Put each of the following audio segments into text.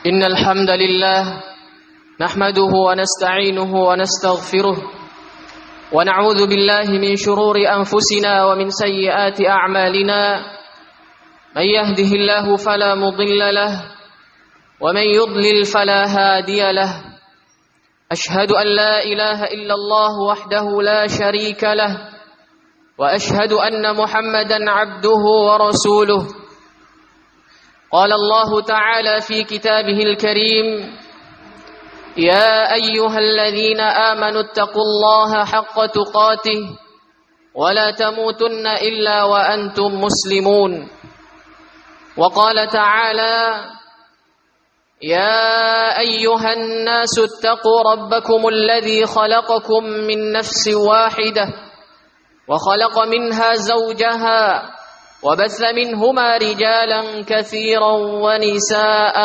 إن الحمد لله نحمده ونستعينه ونستغفره ونعوذ بالله من شرور أنفسنا ومن سيئات أعمالنا من يهده الله فلا مضل له ومن يضلل فلا هادي له أشهد أن لا إله إلا الله وحده لا شريك له وأشهد أن محمدا عبده ورسوله قال الله تعالى في كتابه الكريم يا أيها الذين آمنوا اتقوا الله حق تقاته ولا تموتن إلا وأنتم مسلمون وقال تعالى يا أيها الناس اتقوا ربكم الذي خلقكم من نفس واحدة وخلق منها زوجها وبث منهما رجالا كثيرا ونساء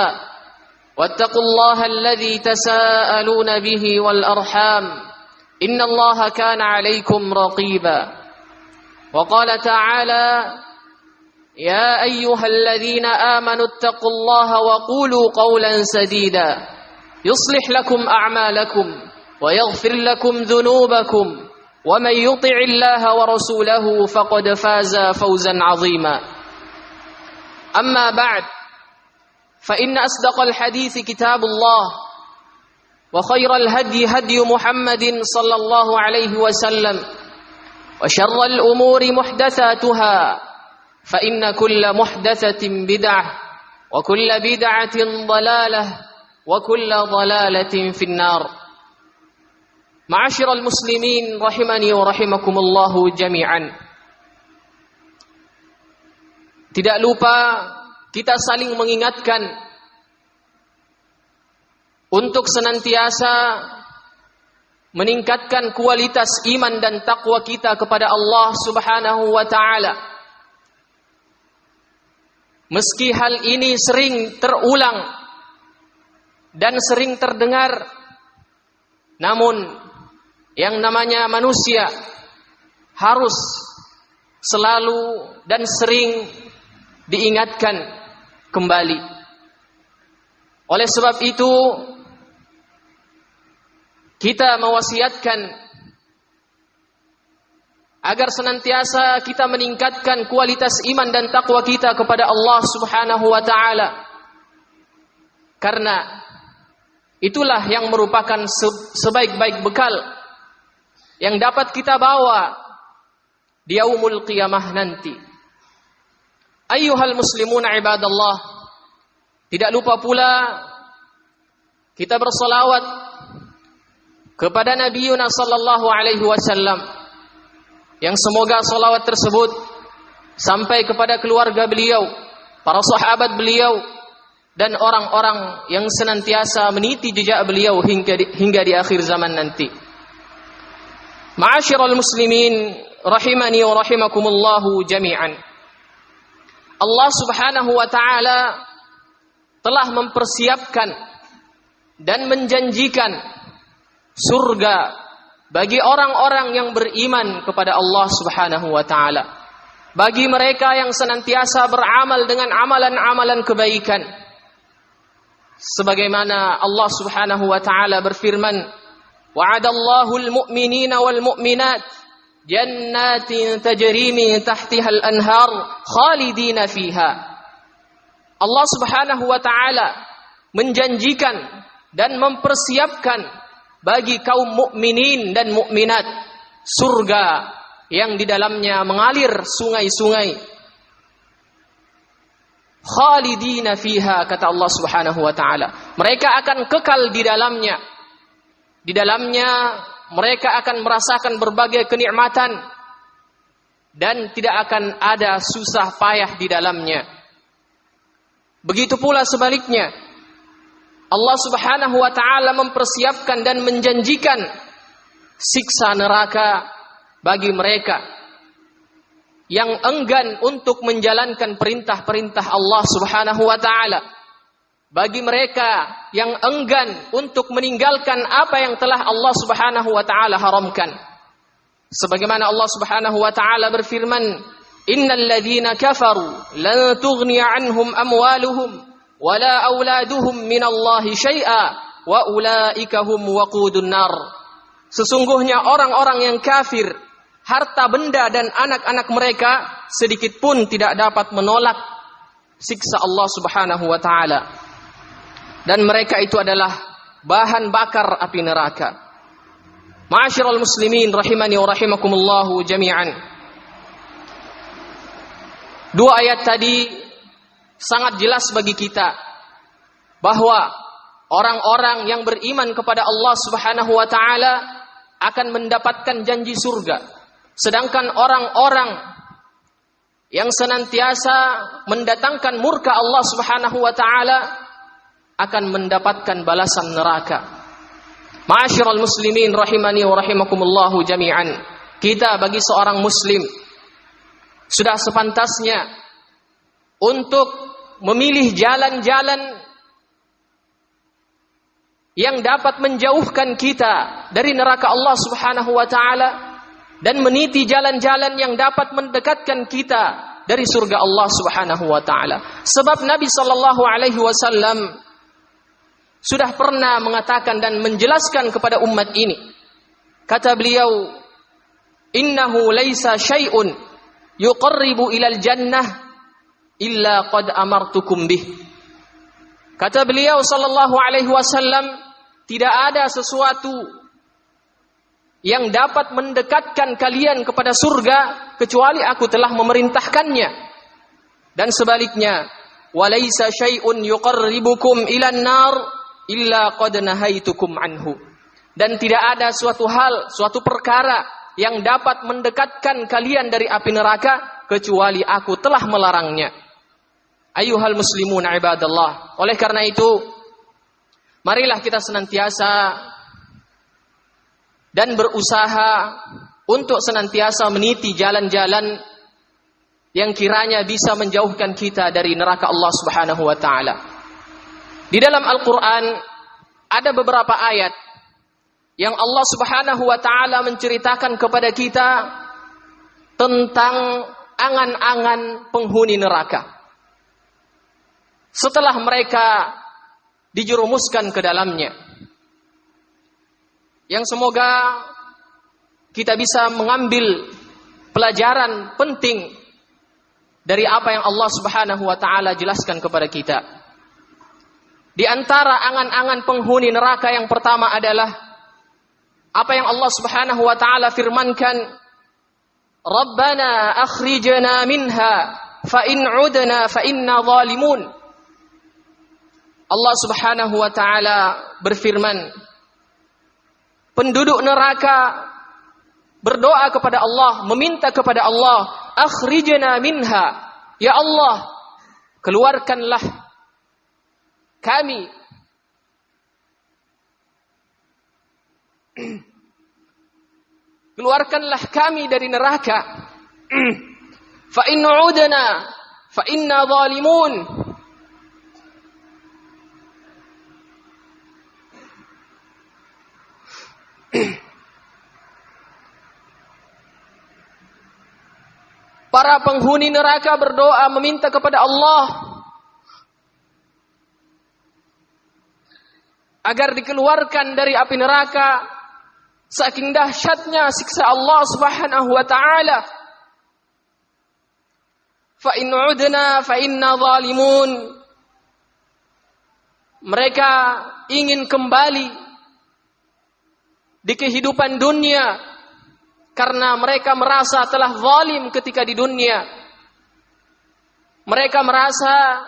واتقوا الله الذي تساءلون به والأرحام إن الله كان عليكم رقيبا وقال تعالى يا أيها الذين آمنوا اتقوا الله وقولوا قولا سديدا يصلح لكم أعمالكم ويغفر لكم ذنوبكم ومن يطع الله ورسوله فقد فاز فوزا عظيما أما بعد فإن أصدق الحديث كتاب الله وخير الهدي هدي محمد صلى الله عليه وسلم وشر الأمور محدثاتها فإن كل محدثة بدعة وكل بدعة ضلالة وكل ضلالة في النار. Ma'asyiral muslimin rahimani wa rahimakumullahu jami'an. Tidak lupa kita saling mengingatkan untuk senantiasa meningkatkan kualitas iman dan takwa kita kepada Allah Subhanahu wa taala. Meski hal ini sering terulang dan sering terdengar, namun yang namanya manusia harus selalu dan sering diingatkan kembali. Oleh sebab itu, kita mewasiatkan agar senantiasa kita meningkatkan kualitas iman dan takwa kita kepada Allah Subhanahu wa taala. Karena itulah yang merupakan sebaik-baik bekal yang dapat kita bawa di yaumul qiyamah nanti. Ayyuhal muslimuna ibadallah, tidak lupa pula kita bersolawat kepada Nabiuna sallallahu alaihi wasallam, yang semoga solawat tersebut sampai kepada keluarga beliau, para sahabat beliau, dan orang-orang yang senantiasa meniti jejak beliau hingga di akhir zaman nanti. Ma'asyiral muslimin rahimani wa rahimakumullahu jami'an. Allah Subhanahu wa taala telah mempersiapkan dan menjanjikan surga bagi orang-orang yang beriman kepada Allah Subhanahu wa taala. Bagi mereka yang senantiasa beramal dengan amalan-amalan kebaikan. Sebagaimana Allah Subhanahu wa taala berfirman, wa'adallahu al-mu'minina wal-mu'minat jannatin tajri min tahtiha al-anhar khalidina fiha. Allah Subhanahu wa taala menjanjikan dan mempersiapkan bagi kaum mukminin dan mukminat surga yang di dalamnya mengalir sungai-sungai. Khalidina fiha, kata Allah Subhanahu wa taala. Mereka akan kekal di dalamnya. Di dalamnya mereka akan merasakan berbagai kenikmatan dan tidak akan ada susah payah di dalamnya. Begitu pula sebaliknya, Allah Subhanahu wa taala mempersiapkan dan menjanjikan siksa neraka bagi mereka yang enggan untuk menjalankan perintah-perintah Allah Subhanahu wa taala. Bagi mereka yang enggan untuk meninggalkan apa yang telah Allah Subhanahu wa taala haramkan. Sebagaimana Allah Subhanahu wa taala berfirman, "Innal ladzina kafaru lan tughni 'anhum amwaluhum wala auladuhum minallahi syai'a wa ulaika hum waqudun nar. Sesungguhnya orang-orang yang kafir, harta benda dan anak-anak mereka sedikit pun tidak dapat menolak siksa Allah Subhanahu wa taala. Dan mereka itu adalah bahan bakar api neraka. Ma'asyiral muslimin rahimani wa rahimakumullahu jami'an. Dua ayat tadi sangat jelas bagi kita bahwa orang-orang yang beriman kepada Allah Subhanahu wa taala akan mendapatkan janji surga. Sedangkan orang-orang yang senantiasa mendatangkan murka Allah Subhanahu wa taala akan mendapatkan balasan neraka. Ma'asyiral muslimin rahimani wa rahimakumullahu jami'an. Kita bagi seorang muslim sudah sepantasnya untuk memilih jalan-jalan yang dapat menjauhkan kita dari neraka Allah Subhanahu wa taala dan meniti jalan-jalan yang dapat mendekatkan kita dari surga Allah Subhanahu wa taala. Sebab Nabi sallallahu alaihi wasallam sudah pernah mengatakan dan menjelaskan kepada umat ini. Kata beliau, "Innahu laisa syai'un yuqarribu ilal jannah illa qad amartukum bih." Kata beliau sallallahu alaihi wasallam, tidak ada sesuatu yang dapat mendekatkan kalian kepada surga kecuali aku telah memerintahkannya. Dan sebaliknya, "Walaisa syai'un yuqarribukum ilan nar illa qad nahaitukum anhu." Dan tidak ada suatu hal, suatu perkara yang dapat mendekatkan kalian dari api neraka kecuali aku telah melarangnya. Ayuhal muslimun ibadallah. Oleh karena itu, marilah kita senantiasa dan berusaha untuk senantiasa meniti jalan-jalan yang kiranya bisa menjauhkan kita dari neraka Allah Subhanahu wa taala. Di dalam Al-Quran ada beberapa ayat yang Allah Subhanahu wa taala menceritakan kepada kita tentang angan-angan penghuni neraka. Setelah mereka dijerumuskan ke dalamnya, yang semoga kita bisa mengambil pelajaran penting dari apa yang Allah Subhanahu wa taala jelaskan kepada kita. Di antara angan-angan penghuni neraka yang pertama adalah apa yang Allah Subhanahu wa taala firmankan, "Rabbana akhrijna minha fa in 'udna fa inna zalimun." Allah Subhanahu wa taala berfirman, penduduk neraka berdoa kepada Allah, meminta kepada Allah, "Akhrijna minha." Ya Allah, keluarkanlah kami dari neraka. Fa in 'udna fa inna zalimun. Para penghuni neraka berdoa meminta kepada Allah agar dikeluarkan dari api neraka, saking dahsyatnya siksa Allah Subhanahu wa taala. Fa in 'udna fa inna zalimun. Mereka ingin kembali di kehidupan dunia karena mereka merasa telah zalim ketika di dunia. Mereka merasa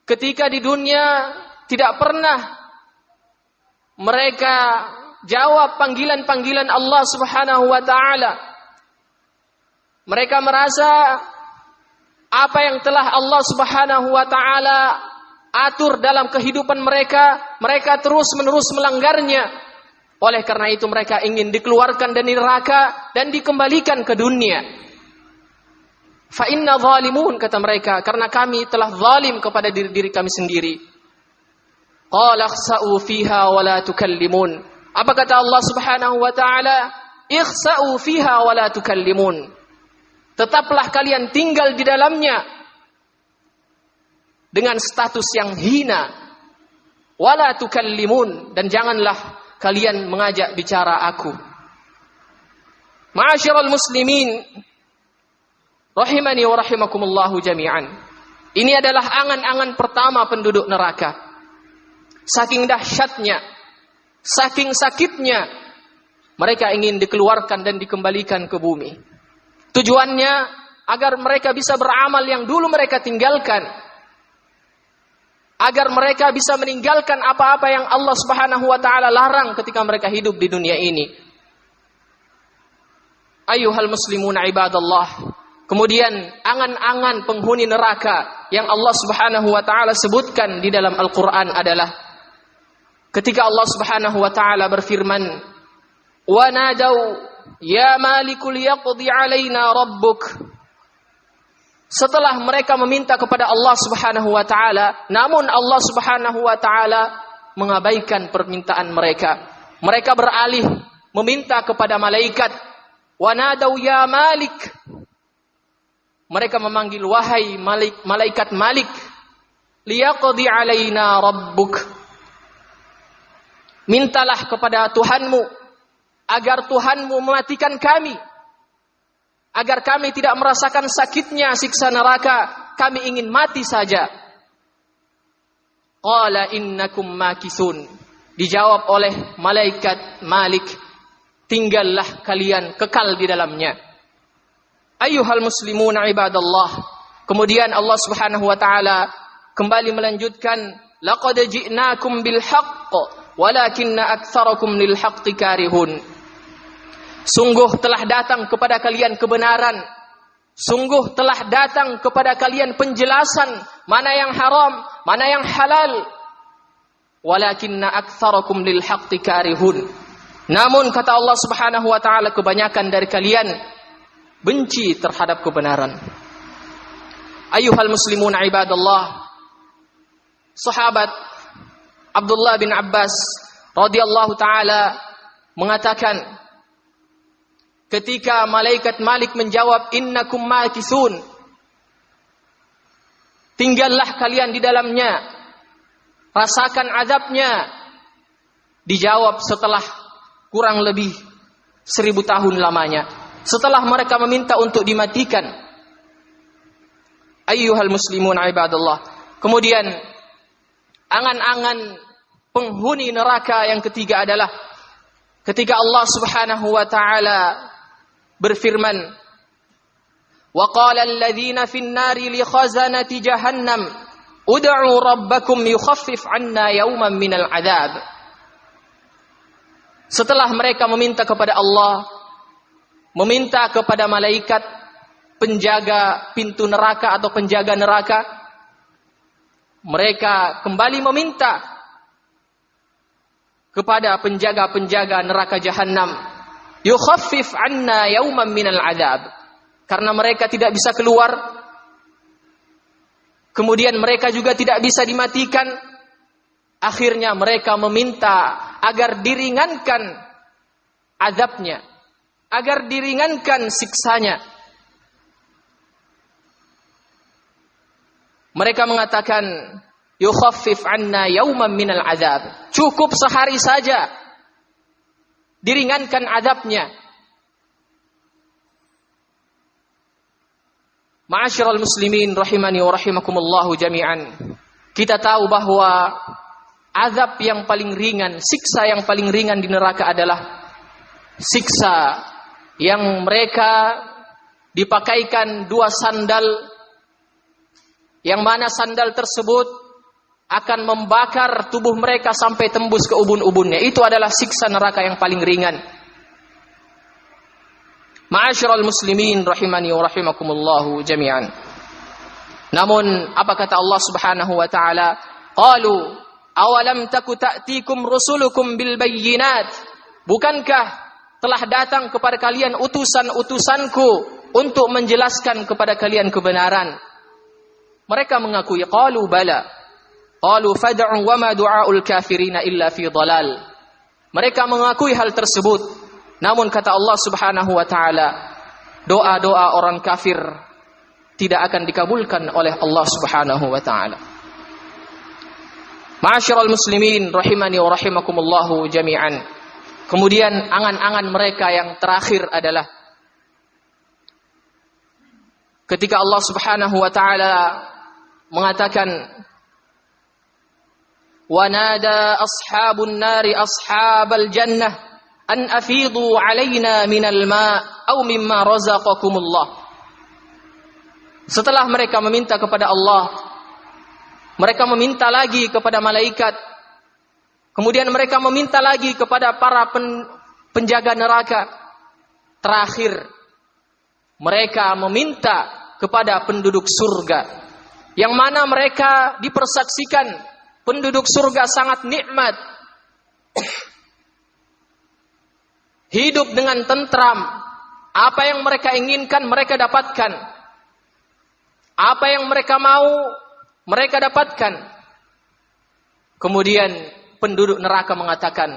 ketika di dunia tidak pernah mereka jawab panggilan-panggilan Allah Subhanahu wa taala. Mereka merasa apa yang telah Allah Subhanahu wa taala atur dalam kehidupan mereka, mereka terus-menerus melanggarnya. Oleh karena itu mereka ingin dikeluarkan dari neraka dan dikembalikan ke dunia. Fa inna zalimun, kata mereka, karena kami telah zalim kepada diri kami sendiri. Qala ikhsa'u fiha wa la tukallimun. Apa kata Allah Subhanahu wa taala? Ikhsa'u fiha wa la tukallimun. Tetaplah kalian tinggal di dalamnya dengan status yang hina. Wala tukallimun, dan janganlah kalian mengajak bicara aku. Ma'asyiral muslimin rahimani wa rahimakumullahu jami'an. Ini adalah angan-angan pertama penduduk neraka. Saking dahsyatnya, saking sakitnya, mereka ingin dikeluarkan dan dikembalikan ke bumi. Tujuannya agar mereka bisa beramal yang dulu mereka tinggalkan. Agar mereka bisa meninggalkan apa-apa yang Allah Subhanahu wa taala larang ketika mereka hidup di dunia ini. Ayyuhal muslimuna ibadallah. Kemudian angan-angan penghuni neraka yang Allah Subhanahu wa taala sebutkan di dalam Al-Qur'an adalah ketika Allah Subhanahu wa taala berfirman, "Wa nadau ya malikul yaqdi 'alaina rabbuk." Setelah mereka meminta kepada Allah Subhanahu wa taala, namun Allah Subhanahu wa taala mengabaikan permintaan mereka. Mereka beralih meminta kepada malaikat, "Wa nadau ya malik." Mereka memanggil, "Wahai malaikat Malik, liyaqdi 'alaina rabbuk." Mintalah kepada Tuhanmu agar Tuhanmu mematikan kami, agar kami tidak merasakan sakitnya siksa neraka, kami ingin mati saja. Qala innakum makisun. Dijawab oleh malaikat Malik, tinggallah kalian kekal di dalamnya. Ayyuhal muslimuna ibadallah. Kemudian Allah Subhanahu wa taala kembali melanjutkan, laqad ji'nakum bil haqq walakinna aktsarakum lil haqqi karihun. Sungguh telah datang kepada kalian kebenaran. Sungguh telah datang kepada kalian penjelasan mana yang haram, mana yang halal. Walakinna aktsarakum lil haqqi karihun. Namun kata Allah Subhanahu wa taala, kebanyakan dari kalian benci terhadap kebenaran. Ayyuhal muslimun ibadallah. Sahabat Abdullah bin Abbas radhiyallahu taala mengatakan, ketika malaikat Malik menjawab, "Innakum makisun." Tinggallah kalian di dalamnya, rasakan azabnya. Dijawab setelah kurang lebih 1000 tahun lamanya. Setelah mereka meminta untuk dimatikan. Ayyuhal muslimun ibadallah. Kemudian angan-angan penghuni neraka yang ketiga adalah ketika Allah Subhanahu wa taala berfirman, "Wa qala alladhina fin nari li khazanati jahannam ud'u rabbakum yukhaffif 'anna yawman minal 'adzab." Setelah mereka meminta kepada Allah, meminta kepada malaikat penjaga pintu neraka atau penjaga neraka, mereka kembali meminta kepada penjaga-penjaga neraka jahanam, yukhaffif 'anna yawman minal 'adzab, karena mereka tidak bisa keluar, kemudian mereka juga tidak bisa dimatikan. Akhirnya mereka meminta agar diringankan azabnya, agar diringankan siksanya. Mereka mengatakan, yukhaffif 'anna yawman minal 'adzab. Cukup sehari saja diringankan azabnya. Ma'asyiral muslimin rahimani wa rahimakumullahu jami'an. Kita tahu bahwa azab yang paling ringan, siksa yang paling ringan di neraka adalah siksa yang mereka dipakaikan 2 sandal, yang mana sandal tersebut akan membakar tubuh mereka sampai tembus ke ubun-ubunnya. Itu adalah siksa neraka yang paling ringan. Ma'asyiral muslimin rahimani wa rahimakumullahu jami'an. Namun apa kata Allah Subhanahu wa taala? Qalu awalam taku ta'tikum rusulukum bil bayyinat. Bukankah telah datang kepada kalian utusan-utusanku untuk menjelaskan kepada kalian kebenaran? Mereka mengakui, qalu bala. Qalu fad'u wa ma du'aul kafirina illa fi dhalal. Mereka mengakui hal tersebut. Namun kata Allah Subhanahu wa taala, doa-doa orang kafir tidak akan dikabulkan oleh Allah Subhanahu wa taala. Ma'asyiral muslimin rahimani wa rahimakumullahu jami'an. Kemudian angan-angan mereka yang terakhir adalah ketika Allah Subhanahu wa taala mengatakan wa nada ashabun nari ashabal jannah an afidu alaina minal ma' aw mimma razaqakumullah. Setelah mereka meminta kepada Allah, mereka meminta lagi kepada malaikat, kemudian mereka meminta lagi kepada para penjaga neraka. Terakhir, mereka meminta kepada penduduk surga, yang mana mereka dipersaksikan penduduk surga sangat nikmat, hidup dengan tentram. Apa yang mereka inginkan mereka dapatkan, apa yang mereka mau mereka dapatkan. Kemudian penduduk neraka mengatakan,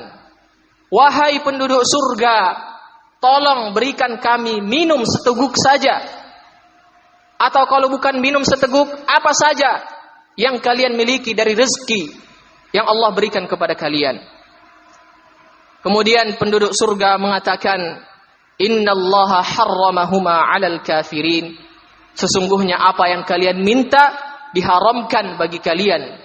wahai penduduk surga, tolong berikan kami minum seteguk saja, atau kalau bukan minum seteguk, apa saja yang kalian miliki dari rezeki yang Allah berikan kepada kalian. Kemudian penduduk surga mengatakan, innallaha harramahuma 'alal kafirin. Sesungguhnya apa yang kalian minta diharamkan bagi kalian.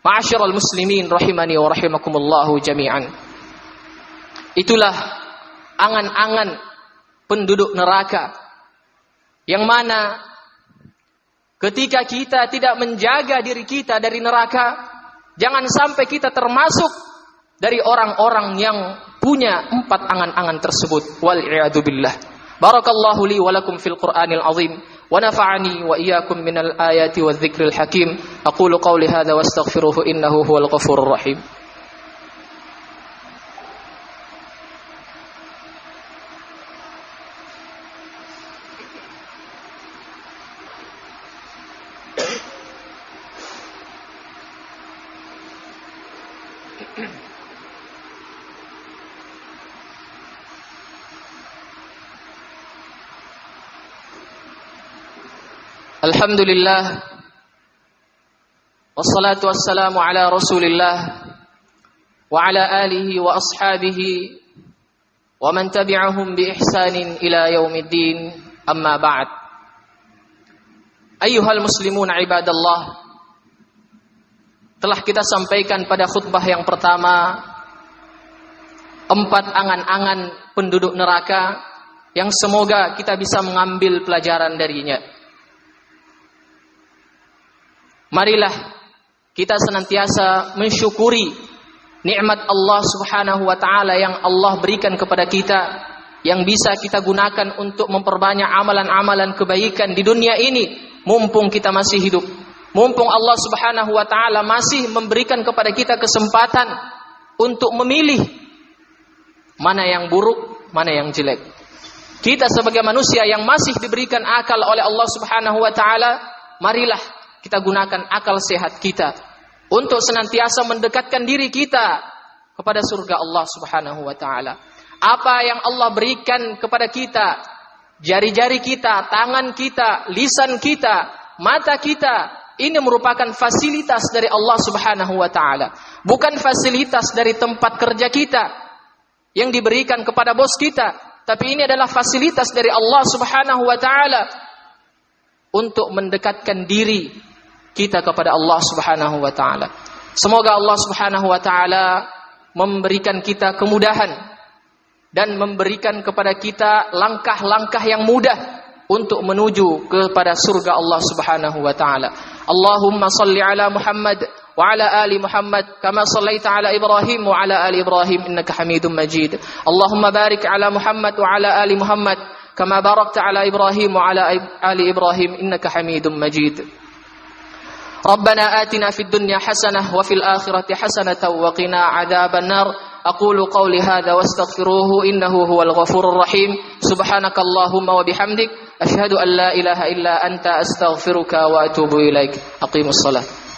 Ma'asyiral muslimin rahimani wa rahimakumullahu jami'an. Itulah angan-angan penduduk neraka, yang mana ketika kita tidak menjaga diri kita dari neraka, jangan sampai kita termasuk dari orang-orang yang punya 4 angan-angan tersebut. Wal a'yadu billah. Barakallahu li wa lakum fil Qur'anil azim wa nafa'ani wa iyyakum minal ayati wadh-dhikril hakim. Aqulu qawli hadza wastaghfiruhu innahu huwal ghafurur rahim. Alhamdulillah, wassalatu wassalamu ala rasulillah wa ala alihi wa ashabihi wa man tabi'ahum bi ihsanin ila yaumiddin, amma ba'd. Ayyuhal muslimun ibadallah, telah kita sampaikan pada khutbah yang pertama 4 angan-angan penduduk neraka yang semoga kita bisa mengambil pelajaran darinya. Marilah kita senantiasa mensyukuri nikmat Allah Subhanahu wa taala yang Allah berikan kepada kita, yang bisa kita gunakan untuk memperbanyak amalan-amalan kebaikan di dunia ini mumpung kita masih hidup. Mumpung Allah Subhanahu wa taala masih memberikan kepada kita kesempatan untuk memilih mana yang buruk, mana yang jelek. Kita sebagai manusia yang masih diberikan akal oleh Allah Subhanahu wa taala, marilah kita gunakan akal sehat kita untuk senantiasa mendekatkan diri kita kepada surga Allah Subhanahu wa taala. Apa yang Allah berikan kepada kita, jari-jari kita, tangan kita, lisan kita, mata kita, ini merupakan fasilitas dari Allah Subhanahu wa taala, bukan fasilitas dari tempat kerja kita yang diberikan kepada bos kita, tapi ini adalah fasilitas dari Allah Subhanahu wa taala untuk mendekatkan diri kita kepada Allah Subhanahu wa taala. Semoga Allah Subhanahu wa taala memberikan kita kemudahan dan memberikan kepada kita langkah-langkah yang mudah untuk menuju kepada surga Allah Subhanahu wa taala. Allahumma salli ala Muhammad wa ala ali Muhammad kama sallaita ala Ibrahim wa ala ali Ibrahim innaka Hamidum Majid. Allahumma barik ala Muhammad wa ala ali Muhammad kama barakta ala Ibrahim wa ala ali Ibrahim innaka Hamidum Majid. ربنا آتنا في الدنيا حسنة وفي الآخرة حسنة وقنا عذاب النار. أقول قولي هذا واستغفروه إنه هو الغفور الرحيم. سبحانك اللهم وبحمدك أشهد أن لا إله إلا أنت أستغفرك وأتوب إليك. أقيموا الصلاة.